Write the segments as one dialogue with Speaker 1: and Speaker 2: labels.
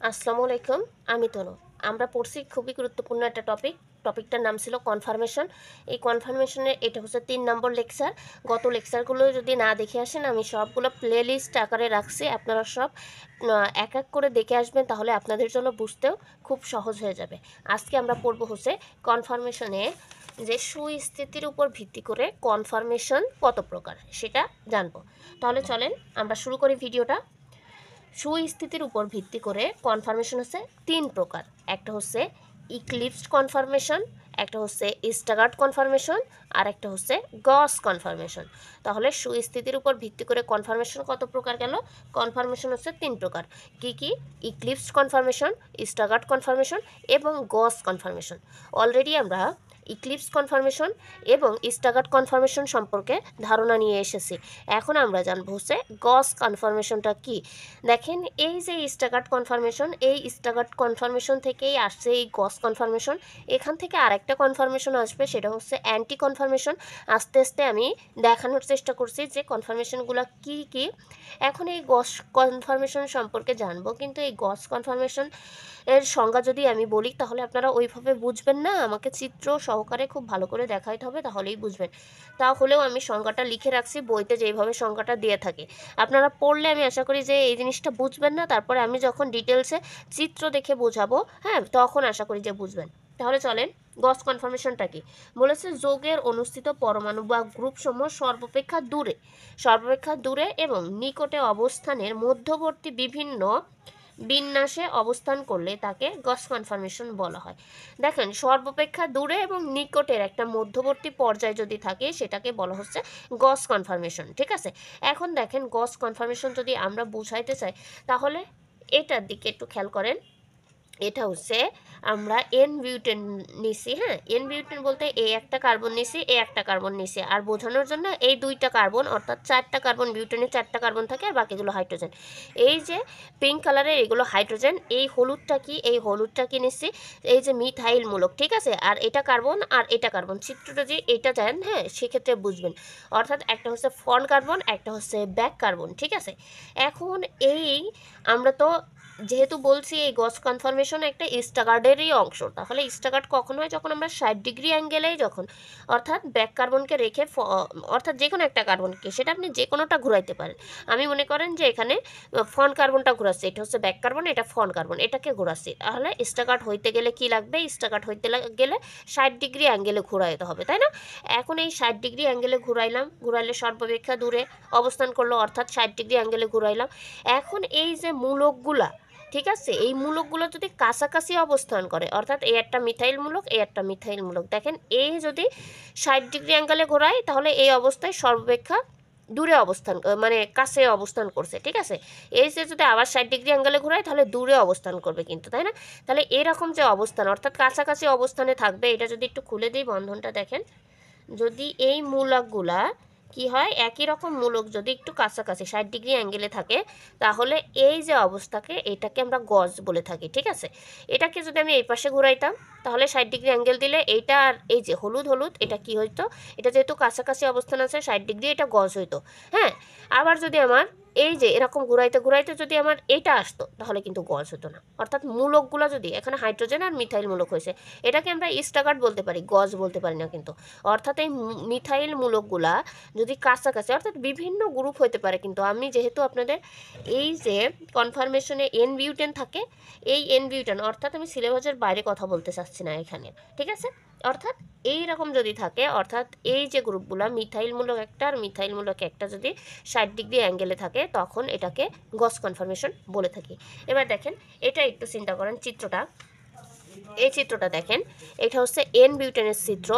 Speaker 1: আসসালামু আলাইকুম। আমি তনু। আমরা পড়ছি খুবই গুরুত্বপূর্ণ একটা টপিকটার নাম ছিল কনফার্মেশন। এই কনফার্মেশনের এটা হচ্ছে ৩ নম্বর লেকচার। গত লেকচারগুলো যদি না দেখে আসেন, আমি সবগুলো প্লেলিস্ট আকারে রাখছি। আপনারা সব এক এক করে দেখে আসবেন, তাহলে আপনাদের জন্য বুঝতেও খুব সহজ হয়ে যাবে। আজকে আমরা পড়ব হচ্ছে কনফার্মেশনে যে সুস্থিতির উপর ভিত্তি করে কনফার্মেশন কত প্রকার সেটা জানবো। তাহলে চলেন আমরা শুরু করি ভিডিওটা। সুস্থিতির উপর ভিত্তি করে কনফার্মেশন হচ্ছে ৩ প্রকার। একটা হচ্ছে ইক্লিপসড কনফার্মেশন, একটা হচ্ছে স্টাগার্ড কনফার্মেশন, আর একটা হচ্ছে গস কনফার্মেশন। তাহলে সুস্থিতির উপর ভিত্তি করে কনফার্মেশন কত প্রকার গেল? কনফার্মেশন হচ্ছে ৩ প্রকার। কি কি? ইক্লিপসড কনফার্মেশন, স্টাগার্ড কনফার্মেশন এবং গস কনফার্মেশন। অলরেডি আমরা ইক্লিপস কনফার্মেশন এবং স্টাগার্ড কনফার্মেশন সম্পর্কে ধারণা নিয়ে এসেছি। এখন আমরা জানবো হচ্ছে গস কনফার্মেশনটা কি। দেখেন, এই যে স্টাগার্ড কনফার্মেশন, এই স্টাগার্ড কনফার্মেশন থেকেই আসছে এই গস কনফার্মেশন। এখান থেকে আরেকটা কনফার্মেশন আসবে, সেটা হচ্ছে অ্যান্টি কনফার্মেশন। আস্তে আস্তে আমি দেখানোর চেষ্টা করছি যে কনফার্মেশনগুলো কি কি। এখন এই গস কনফার্মেশন সম্পর্কে জানবো, কিন্তু এই গস কনফার্মেশন এর সংজ্ঞা যদি আমি বলি তাহলে আপনারা ওইভাবে বুঝবেন না, আমাকে চিত্র সহকারে খুব ভালো করে দেখাইতে হবে, তাহলেই বুঝবেন। তাহলেও আমি সংজ্ঞাটা লিখে রাখছি বইতে, যেইভাবে সংজ্ঞাটা দিয়ে থাকে। আপনারা পড়লে আমি আশা করি যে এই জিনিসটা বুঝবেন না, তারপরে আমি যখন ডিটেলসে চিত্র দেখে বোঝাবো, হ্যাঁ, তখন আশা করি যে বুঝবেন। তাহলে চলেন, গস কনফার্মেশনটা কি বলেছে? যোগের অনুষ্ঠিত পরমাণু বা গ্রুপ সমূহ সর্বাপেক্ষা দূরে এবং নিকটে অবস্থানের মধ্যবর্তী বিভিন্ন বিন্যাসে অবস্থান করলে তাকে গস কনফার্মেশন বলা হয়। দেখেন, সর্বাপেক্ষা দূরে এবং নিকটের একটা মধ্যবর্তী পর্যায় যদি থাকে সেটাকে বলা হচ্ছে গস কনফার্মেশন। ঠিক আছে, এখন দেখেন, গস কনফার্মেশন যদি আমরা বুঝাইতে চাই তাহলে এটার দিকে একটু খেয়াল করেন। এটা হচ্ছে আমরা এন বিউটেন নিছি। হ্যাঁ, এন বিউটেন বলতে এই একটা কার্বন নিছি, এই একটা কার্বন নিছি, আর বোঝানোর জন্য এই দুইটা কার্বন, অর্থাৎ 4টা কার্বন, বিউটেনে 4টা কার্বন থাকে আর বাকিগুলো হাইড্রোজেন। এই যে পিঙ্ক কালারের এগুলো হাইড্রোজেন, এই হলুদটা কি? এই হলুদটা কি নিচ্ছি? এই যে মিথাইল মূলক। ঠিক আছে, আর এটা কার্বন আর এটা কার্বন। চিত্রটা যে এটা জানেন, হ্যাঁ, সেক্ষেত্রে বুঝবেন। অর্থাৎ একটা হচ্ছে ফ্রন্ট কার্বন, একটা হচ্ছে ব্যাক কার্বন। ঠিক আছে, এখন এই আমরা তো যেহেতু বলছি এই গস কনফার্মেশন একটা স্টাগার্ডেরই অংশ, তাহলে স্টাগার্ড কখন হয়? যখন আমরা 60 ডিগ্রি অ্যাঙ্গেলেই যখন, অর্থাৎ ব্যাক কার্বনকে রেখে অর্থাৎ যে কোনো একটা কার্বনকে, সেটা আপনি যে কোনোটা ঘুরাইতে পারেন। আমি মনে করেন যে এখানে ফ্রন্ট কার্বনটা ঘুরাচ্ছি, এটা হচ্ছে ব্যাক কার্বন, এটা ফ্রন্ট কার্বন, এটাকে ঘুরাচ্ছি, তাহলে স্টাগার্ড হইতে গেলে কি লাগবে? স্টাগার্ড হইতে গেলে 60 ডিগ্রি অ্যাঙ্গেলে ঘুরাইতে হবে, তাই না? এখন এই 60 ডিগ্রি অ্যাঙ্গেলে ঘুরাইলে সর্বাপেক্ষা দূরে অবস্থান করলো, অর্থাৎ 60 ডিগ্রি অ্যাঙ্গেলে ঘুরাইলাম। এখন এই যে মূলকগুলা, ঠিক আছে, এই মূলকগুলো যদি কাছাকাছি অবস্থান করে, অর্থাৎ এই একটা মিথাইল মূলক, এই একটা মিথাইল মূলক, দেখেন এই যদি 60 ডিগ্রি অ্যাঙ্গেলে ঘোরায় তাহলে এই অবস্থায় সর্বাপেক্ষা দূরে অবস্থান, মানে কাছে অবস্থান করছে। ঠিক আছে, এই যে যদি আবার 60 ডিগ্রি অ্যাঙ্গেলে ঘোরায় তাহলে দূরে অবস্থান করবে কিন্তু, তাই না? তাহলে এরকম যে অবস্থান, অর্থাৎ কাছাকাছি অবস্থানে থাকবে। এটা যদি একটু খুলে দিই বন্ধনটা, দেখেন, যদি এই মূলকগুলা কি হয়, একই রকম মূলক যদি একটু কাছাকাছি 60 ডিগ্রি অ্যাঙ্গেলে থাকে, তাহলে এই যে অবস্থাকে, এটাকে আমরা গজ বলে থাকি। ঠিক আছে, এটাকে যদি আমি এই পাশে ঘুরাইতাম তাহলে 60 ডিগ্রি অ্যাঙ্গেল দিলে এইটা আর এই যে হলুদ হলুদ, এটা কি হইতো? এটা যেহেতু কাছাকাছি অবস্থান আছে 60 ডিগ্রি, এটা গজ হইতো। হ্যাঁ, আবার যদি আমার এই যে এরকম ঘুরাইতে ঘুরাইতে যদি আমার এটা আসতো তাহলে কিন্তু গজ হতো না। অর্থাৎ মূলকগুলো যদি এখানে হাইড্রোজেন আর মিথাইল মূলক হয়েছে, এটাকে আমরা স্টাগার্ড বলতে পারি, গজ বলতে পারি না কিন্তু। অর্থাৎ এই মিথাইল মূলকগুলা যদি কাছাকাছি, অর্থাৎ বিভিন্ন গ্রুপ হতে পারে, কিন্তু আমি যেহেতু আপনাদের এই যে কনফার্মেশনে এন বিউটেন থাকে, এই এন বিউটেন, অর্থাৎ আমি সিলেবাসের বাইরে কথা বলতে চাচ্ছি না এখানে। ঠিক আছে, অর্থাৎ এই রকম যদি থাকে, অর্থাৎ এই যে গ্রুপগুলো মিথাইলমূলক একটা আর মিথাইলমূলক একটা যদি 60 ডিগ্রি অ্যাঙ্গেলে থাকে, তখন এটাকে গস কনফার্মেশন বলে থাকি। এবার দেখেন, এটা একটু চিন্তা করেন চিত্রটা। এই চিত্রটা দেখেন, এটা হচ্ছে এন বিউটেনের চিত্র।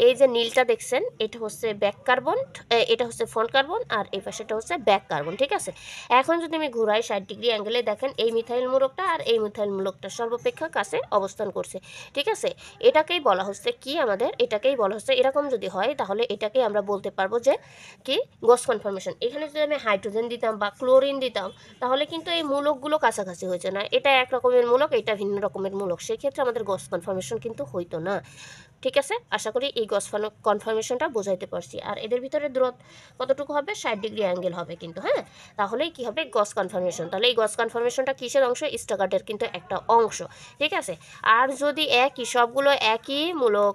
Speaker 1: এই যে নীলটা দেখছেন, এটা হচ্ছে ব্যাক কার্বন, এটা হচ্ছে ফ্রন্ট কার্বন, আর এই পাশেটা হচ্ছে ব্যাক কার্বন। ঠিক আছে, এখন যদি আমি ঘুরাই 60 ডিগ্রি অ্যাঙ্গেলে, দেখেন এই মিথাইল মূলকটা আর এই মিথাইল মূলকটা সর্বাপেক্ষা কাছে অবস্থান করছে। ঠিক আছে, এটাকেই বলা হচ্ছে কি, আমাদের এটাকেই বলা হচ্ছে, এরকম যদি হয় তাহলে এটাকেই আমরা বলতে পারবো যে কি, গস কনফার্মেশন। এখানে যদি আমি হাইড্রোজেন দিতাম বা ক্লোরিন দিতাম তাহলে কিন্তু এই মূলকগুলো কাছাকাছি হয়েছে না, এটা এক রকমের মূলক, এটা ভিন্ন রকমের মূলক, সেক্ষেত্রে আমাদের গস কনফার্মেশন কিন্তু হইতো না। ঠিক আছে, আশা করি এই গস কনফার্মেশনটা বোঝাইতে পারছি। আর এদের ভিতরে দূরত্ব কতটুকু হবে, 60 ডিগ্রি অ্যাঙ্গেল হবে কিন্তু, হ্যাঁ। তাহলেই কি হবে, গস কনফার্মেশন। তাহলে এই গস কনফার্মেশনটা কিসের অংশ, স্টাগার্ডের কিন্তু একটা অংশ, ঠিক আছে। আর যদি একই সবগুলো একই মূলক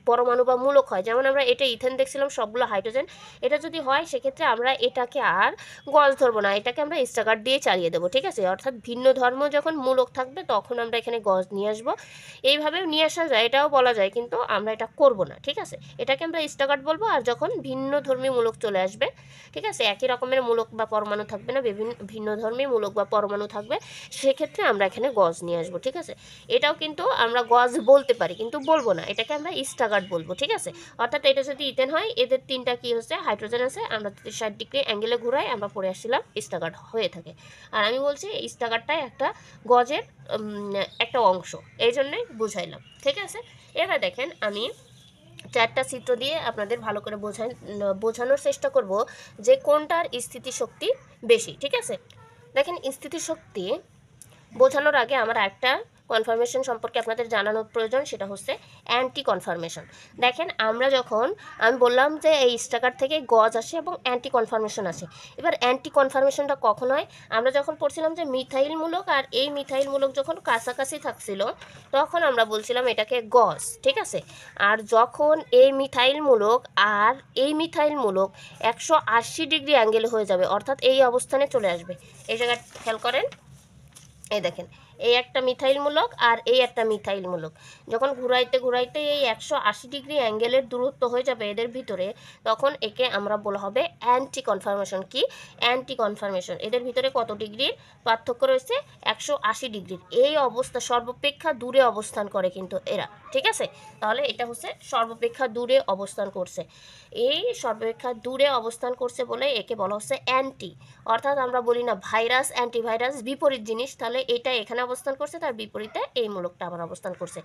Speaker 1: পরমাণু বা মূলক হয়, যেমন আমরা এটা ইথেন দেখছিলাম সবগুলো হাইড্রোজেন, এটা যদি হয় সেক্ষেত্রে আমরা এটাকে আর গস ধরবো না, এটাকে আমরা স্টাগার্ড দিয়ে চালিয়ে দেবো, ঠিক আছে। অর্থাৎ ভিন্ন ধর্ম যখন মূলক থাকবে তখন আমরা এখানে গস নিয়ে আসবো, এইভাবেও নিয়ে আসা যায়, এটাও বলা যায়, কিন্তু আমরা এটা করব না, ঠিক আছে। এটাকে আমরা স্টাগার্ড বলবো। আর যখন ভিন্ন ধর্মী মূলক চলে আসবে, ঠিক আছে, একই রকমের মূলক বা পরমাণু থাকবে না, বিভিন্ন ভিন্ন ধর্মী মূলক বা পরমাণু থাকবে, সেক্ষেত্রে আমরা এখানে গজ নিয়ে আসবো, ঠিক আছে। এটাও কিন্তু আমরা গজ বলতে পারি, কিন্তু বলবো না, এটাকে আমরা স্টাগার্ড বলবো, ঠিক আছে। অর্থাৎ এটা যদি ইথেন হয়, এদের তিনটা কি হচ্ছে, হাইড্রোজেন আছে, আমরা 60 ডিগ্রি অ্যাঙ্গেলে ঘুরাই আমরা পড়ে আসছিলাম, স্টাগার্ড হয়ে থাকে। আর আমি বলছি স্টাগার্ডটাই একটা গজের একটা অংশ, এই জন্যই বুঝাইলাম, ঠিক আছে। এবার দেখেন আমি 4টা চিত্র দিয়ে আপনাদের ভালো করে বোঝানোর চেষ্টা করব যে কোনটার স্থিতিশক্তি বেশি, ঠিক আছে। দেখেন স্থিতিশক্তি বোঝানোর আগে আমার একটা কনফার্মেশন সম্পর্কে আপনাদের জানানোর প্রয়োজন, সেটা হচ্ছে অ্যান্টি কনফার্মেশন। দেখেন আমরা যখন আমি বললাম যে এই স্টাগার থেকে গজ আসে এবং অ্যান্টি কনফার্মেশন আসে। এবার অ্যান্টি কনফার্মেশনটা কখন হয়, আমরা যখন পড়ছিলাম যে মিথাইল মূলক আর এই মিথাইল মূলক যখন কাছাকাছি থাকছিল তখন আমরা বলছিলাম এটাকে গজ, ঠিক আছে। আর যখন এই মিথাইল মূলক আর এই মিথাইল মূলক 180 ডিগ্রি অ্যাঙ্গেল হয়ে যাবে, অর্থাৎ এই অবস্থানে চলে আসবে, এই জায়গায় খেয়াল করেন, এই দেখেন এই একটা মিথাইল মূলক আর এই একটা মিথাইল মূলক, যখন ঘুরাইতে ঘুরাইতে এই 180 ডিগ্রি অ্যাঙ্গেলের দূরত্ব হয়ে যাবে এদের ভিতরে, তখন একে আমরা বলা হবে অ্যান্টি কনফার্মেশন। কি অ্যান্টি কনফার্মেশন, এদের ভিতরে কত ডিগ্রির পার্থক্য রয়েছে, 180 ডিগ্রির। এই অবস্থা সর্বাপেক্ষা দূরে অবস্থান করে কিন্তু এরা, ঠিক আছে। তাহলে এটা হচ্ছে সর্বাপেক্ষা দূরে অবস্থান করছে, এই সর্বাপেক্ষা দূরে অবস্থান করছে বলে একে বলা হচ্ছে অ্যান্টি। অর্থাৎ আমরা বলি না ভাইরাস অ্যান্টিভাইরাস বিপরীত জিনিস, তাহলে এটা এখানে অবস্থান করছে, তার বিপরীতে এই মূলকটা আবার অবস্থান করছে,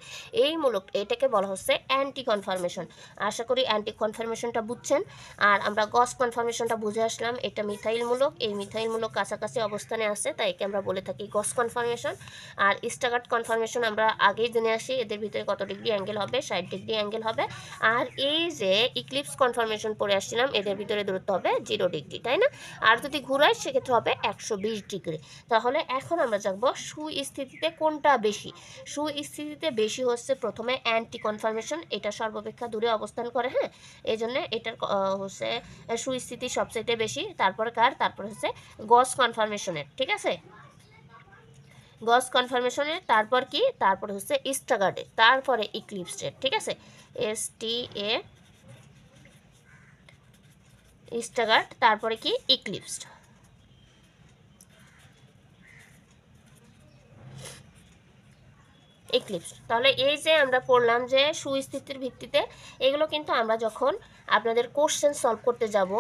Speaker 1: এই মূলক এটাকে বলা হচ্ছে অ্যান্টি কনফার্মেশন। আশা করি অ্যান্টি কনফার্মেশনটা বুঝছেন। আর আমরা গস কনফার্মেশনটা বুঝে আসলাম, এটা মিথাইল মূলক, এই মিথাইল মূলক কাছাকাছি অবস্থানে আছে, তাই একে আমরা বলে থাকি গস কনফার্মেশন। আর স্টাগার্ড কনফার্মেশন আমরা আগেই জেনে আসি, এদের ভিতরে কত ডিগ্রি অ্যাঙ্গেল হবে, 60 ডিগ্রি অ্যাঙ্গেল হবে। আর এই যে ইক্লিপস কনফার্মেশন পড়ে আসছিলাম, এদের ভিতরে দূরত্ব হবে 0 ডিগ্রি, তাই না। আর যদি ঘুরাই সেক্ষেত্রে হবে 120 ডিগ্রি। তাহলে এখন আমরা জানবো সুস্থিতিতে কোনটা বেশি। সুস্থিতিতে বেশি হচ্ছে প্রথমে অ্যান্টি কনফার্মেশন, এটা সর্বাপেক্ষা দূরে অবস্থান করে, হ্যাঁ, এই জন্য এটার হচ্ছে সুস্থিতি সবচেয়ে বেশি। তারপরে কার, তারপর হচ্ছে গস কনফার্মেশনের, ঠিক আছে, গস কনফার্মেশনের, তারপর কি, তারপরে হচ্ছে স্টাগার্ডের, তারপরে ইক্লিপসের, ঠিক আছে, STA স্টাগার্ড, তারপরে কি ইক্লিপসড। ইক্লিপস। তাহলে এই যে আমরা পড়লাম যে সুস্থিতির ভিত্তিতে, এগুলো কিন্তু আমরা যখন আপনাদের কোশ্চেন সলভ করতে যাব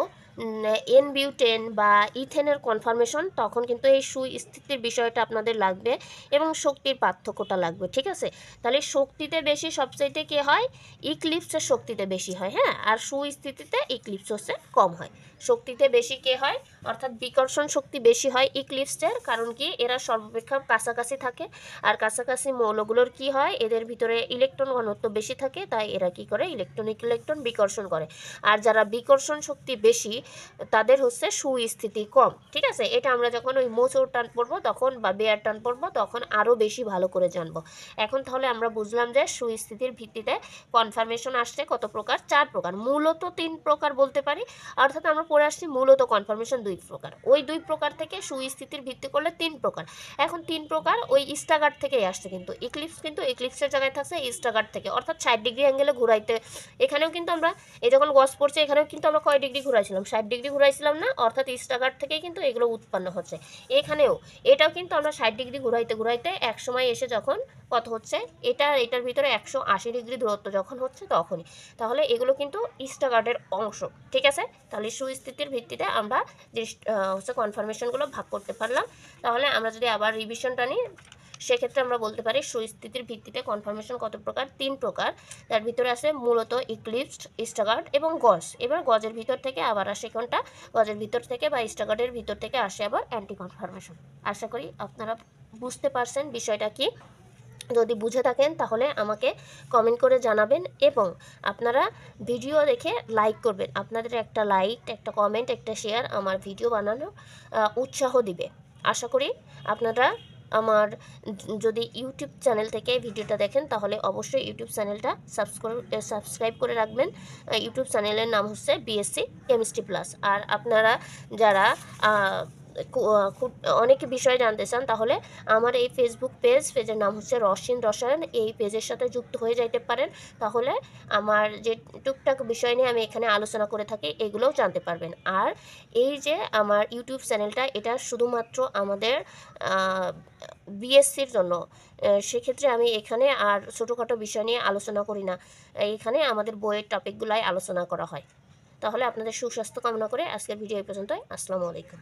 Speaker 1: এন বিউটেন বা ইথেনের কনফার্মেশন, তখন কিন্তু এই সুস্থিতির বিষয়টা আপনাদের লাগবে এবং শক্তির পার্থক্যটা লাগবে, ঠিক আছে। তাহলে শক্তিতে বেশি সবচাইতে কে হয়, ইক্লিপসের শক্তিতে বেশি হয়, হ্যাঁ। আর সুস্থিতিতে ইক্লিপস হচ্ছে কম হয়। শক্তিতে বেশি কে হয়, অর্থাৎ বিকর্ষণ শক্তি বেশি হয় ইক্লিপসের, কারণ কি এরা সর্বাপেক্ষা কাছাকাছি থাকে। আর কাছাকাছি মৌলগুলোর কি হয়, এদের ভিতরে ইলেকট্রন ঘনত্ব বেশি থাকে, তাই এরা কি করে, ইলেকট্রন বিকর্ষণ করে। আর যারা বিকর্ষণ শক্তি বেশি তাদের হচ্ছে সুস্থিতি কম, ঠিক আছে। এটা আমরা যখন ওই মোচড় টান পড়বো তখন বা বেয়ার টান পড়বো তখন আরও বেশি ভালো করে জানবো। এখন তাহলে আমরা বুঝলাম যে সুস্থিতির ভিত্তিতে কনফার্মেশন আসছে কত প্রকার, 4 প্রকার, মূলত 3 প্রকার বলতে পারি। অর্থাৎ আমরা পড়ে আসছি মূলত কনফার্মেশন 2 প্রকার, ওই 2 প্রকার থেকে সুস্থিতির ভিত্তি করলে 3 প্রকার। এখন 3 প্রকার ওই স্টাগার্ড থেকেই আসছে, কিন্তু ইক্লিপসের জায়গায় থাকছে স্টাগার্ড থেকে, অর্থাৎ 60 ডিগ্রি অ্যাঙ্গেলে ঘুরাইতে। এখানেও কিন্তু আমরা এই যখন গস পড়ছে এখানেও কিন্তু আমরা কয় ডিগ্রি ঘুরাইছিলাম, 60 ডিগ্রি ঘুরাইছিলাম না, অর্থাৎ স্টাগার্ড থেকেই কিন্তু এগুলো উৎপন্ন হচ্ছে। এখানেও এটাও কিন্তু আমরা 60 ডিগ্রি ঘুরাইতে ঘুরাইতে এক সময় এসে যখন কত হচ্ছে, এটার ভিতরে 180 ডিগ্রি দূরত্ব যখন হচ্ছে তখনই। তাহলে এগুলো কিন্তু স্টাগার্ডের অংশ, ঠিক আছে। তাহলে সুস্থিতির ভিত্তিতে আমরা যে হচ্ছে কনফার্মেশনগুলো ভাগ করতে পারলাম। তাহলে আমরা যদি আবার রিভিশনটা নিই, সেক্ষেত্রে আমরা বলতে পারি সুস্থিতির ভিত্তিতে কনফার্মেশন কত প্রকার, 3 প্রকার। তার ভিতরে আছে মূলত ইক্লিপসড, স্টাগার্ড এবং গজ। এবার গজের ভিতর থেকে আবার আসে কোনটা, গজের ভিতর থেকে বা স্টাগার্ডের ভিতর থেকে আসে আবার অ্যান্টি কনফার্মেশন। আশা করি আপনারা বুঝতে পারছেন বিষয়টা কি। যদি বুঝে থাকেন তাহলে আমাকে কমেন্ট করে জানাবেন, এবং আপনারা ভিডিও দেখে লাইক করবেন। আপনাদের একটা লাইক, একটা কমেন্ট, একটা শেয়ার আমার ভিডিও বানানো উৎসাহ দিবে। আশা করি আপনারা আমার যদি ইউটিউব চ্যানেল থেকে ভিডিওটা দেখেন তাহলে অবশ্যই ইউটিউব চ্যানেলটা সাবস্ক্রাইব করে রাখবেন। ইউটিউব চ্যানেলের নাম হচ্ছে বিএসসি কেমিস্ট্রি প্লাস। আর আপনারা যারা খুব অনেক বিষয় জানতে চান তাহলে আমার এই পেজের নাম হচ্ছে রসিন রসায়ন, এই পেজের সাথে যুক্ত হয়ে যাইতে পারেন। তাহলে আমার যে টুকটাক বিষয় নিয়ে আমি এখানে আলোচনা করে থাকি এগুলোও জানতে পারবেন। আর এই যে আমার ইউটিউব চ্যানেলটা, এটা শুধুমাত্র আমাদের বিএসসির জন্য। সেক্ষেত্রে আমি এখানে আর ছোটোখাটো বিষয় নিয়ে আলোচনা করি না, এখানে আমাদের বইয়ের টপিকগুলাই আলোচনা করা হয়। তাহলে আপনাদের সুস্বাস্থ্য কামনা করে আজকের ভিডিও এই পর্যন্তই। আসসালামু আলাইকুম।